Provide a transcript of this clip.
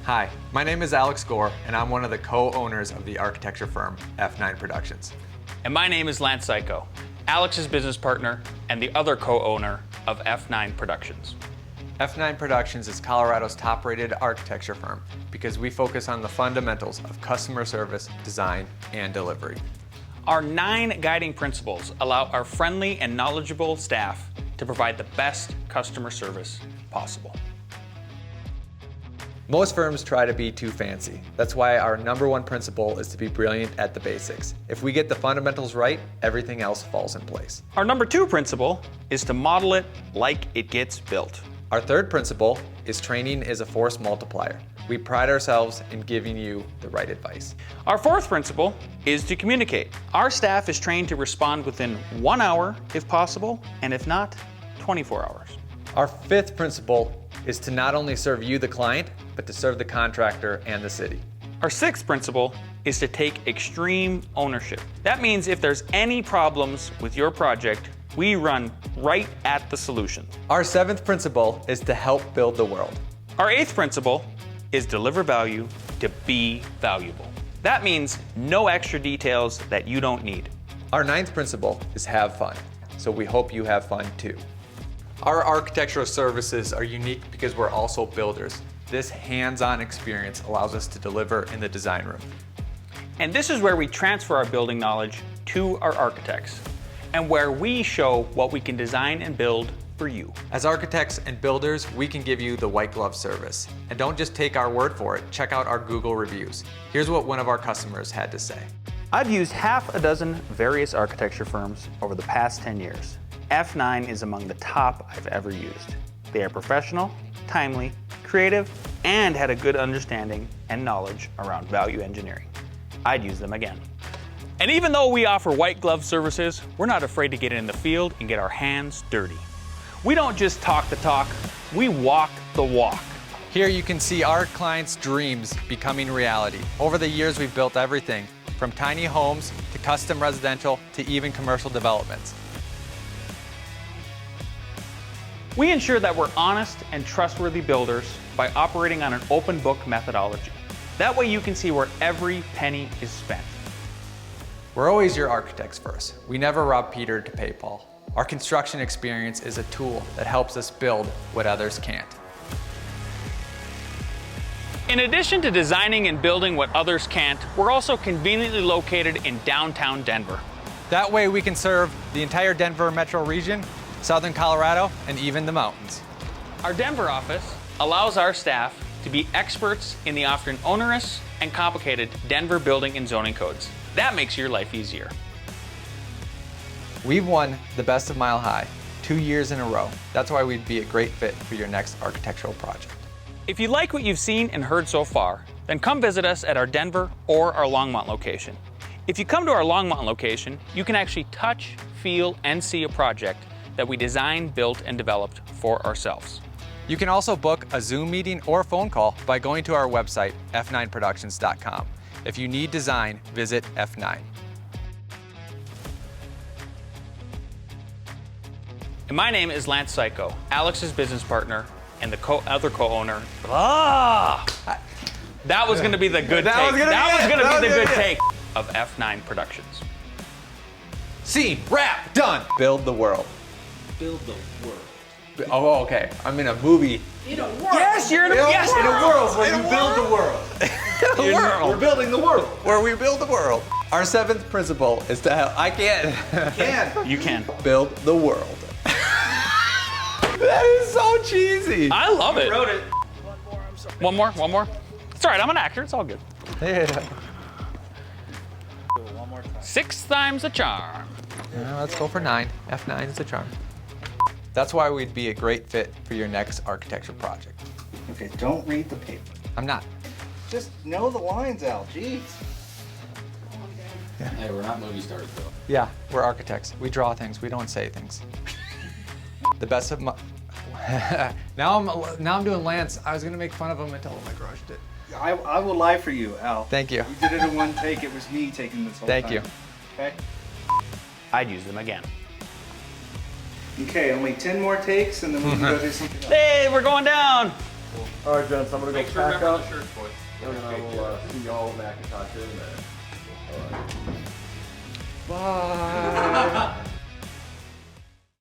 Hi, my name is Alex Gore, and I'm one of the co-owners of the architecture firm, F9 Productions. And my name is Lance Cayko, Alex's business partner and the other co-owner of F9 Productions. F9 Productions is Colorado's top-rated architecture firm because we focus on the fundamentals of customer service, design, and delivery. Our 9 guiding principles allow our friendly and knowledgeable staff to provide the best customer service possible. Most firms try to be too fancy. That's why our #1 principle is to be brilliant at the basics. If we get the fundamentals right, everything else falls in place. Our #2 principle is to model it like it gets built. Our 3rd principle is training is a force multiplier. We pride ourselves in giving you the right advice. Our 4th principle is to communicate. Our staff is trained to respond within 1 hour if possible, and if not, 24 hours. Our 5th principle is to not only serve you, the client, but to serve the contractor and the city. Our 6th principle is to take extreme ownership. That means if there's any problems with your project, we run right at the solution. Our 7th principle is to help build the world. Our 8th principle is deliver value to be valuable. That means no extra details that you don't need. Our 9th principle is have fun. So we hope you have fun too. Our architectural services are unique because we're also builders. This hands-on experience allows us to deliver in the design room. And this is where we transfer our building knowledge to our architects and where we show what we can design and build for you. As architects and builders, we can give you the white glove service. And don't just take our word for it, check out our Google reviews. Here's what one of our customers had to say. I've used half a dozen various architecture firms over the past 10 years. F9 is among the top I've ever used. They are professional, timely, creative, and had a good understanding and knowledge around value engineering. I'd use them again. And even though we offer white glove services, we're not afraid to get in the field and get our hands dirty. We don't just talk the talk, we walk the walk. Here you can see our clients' dreams becoming reality. Over the years, we've built everything from tiny homes to custom residential to even commercial developments. We ensure that we're honest and trustworthy builders by operating on an open book methodology. That way you can see where every penny is spent. We're always your architects first. We never rob Peter to pay Paul. Our construction experience is a tool that helps us build what others can't. In addition to designing and building what others can't, we're also conveniently located in downtown Denver. That way we can serve the entire Denver metro region, Southern Colorado, and even the mountains. Our Denver office allows our staff to be experts in the often onerous and complicated Denver building and zoning codes. That makes your life easier. We've won the Best of Mile High 2 years in a row. That's why we'd be a great fit for your next architectural project. If you like what you've seen and heard so far, then come visit us at our Denver or our Longmont location. If you come to our Longmont location, you can actually touch, feel, and see a project that we designed, built, and developed for ourselves. You can also book a Zoom meeting or phone call by going to our website, f9productions.com. If you need design, visit F9. And my name is Lance Cayko, Alex's business partner and the other co-owner. That was going to be the good take. That was going to be the good take of F9 Productions. Scene, wrap, done. Build the world. Build the world. Oh, okay. I'm in a movie. In a world. Yes, you're in a Yes, In a world where you build the world. the world. We're building the world. Where we build the world. Our 7th principle is to help. I can't. You can. Build the world. That is so cheesy. I love it. Wrote it. One more. It's all right, I'm an actor, it's all good. Yeah. 6 times the charm. Let's go for 9. F9 is the charm. That's why we'd be a great fit for your next architecture project. Okay, don't read the paper. I'm not. Just know the lines, Al. Jeez. Hey, we're not movie stars though. Yeah, we're architects. We draw things. We don't say things. The best of my. now I'm doing Lance. I was gonna make fun of him and tell him I crushed it. I will lie for you, Al. Thank you. You did it in one take. It was me taking this whole Thank time. you. Okay? I'd use them again. Okay, only 10 more takes and then we can go do something else. Hey, we're going down. All right, gents, I'm gonna go pack up, shirts, boys. and then I will see y'all in Macintosh in a minute. All right. Bye.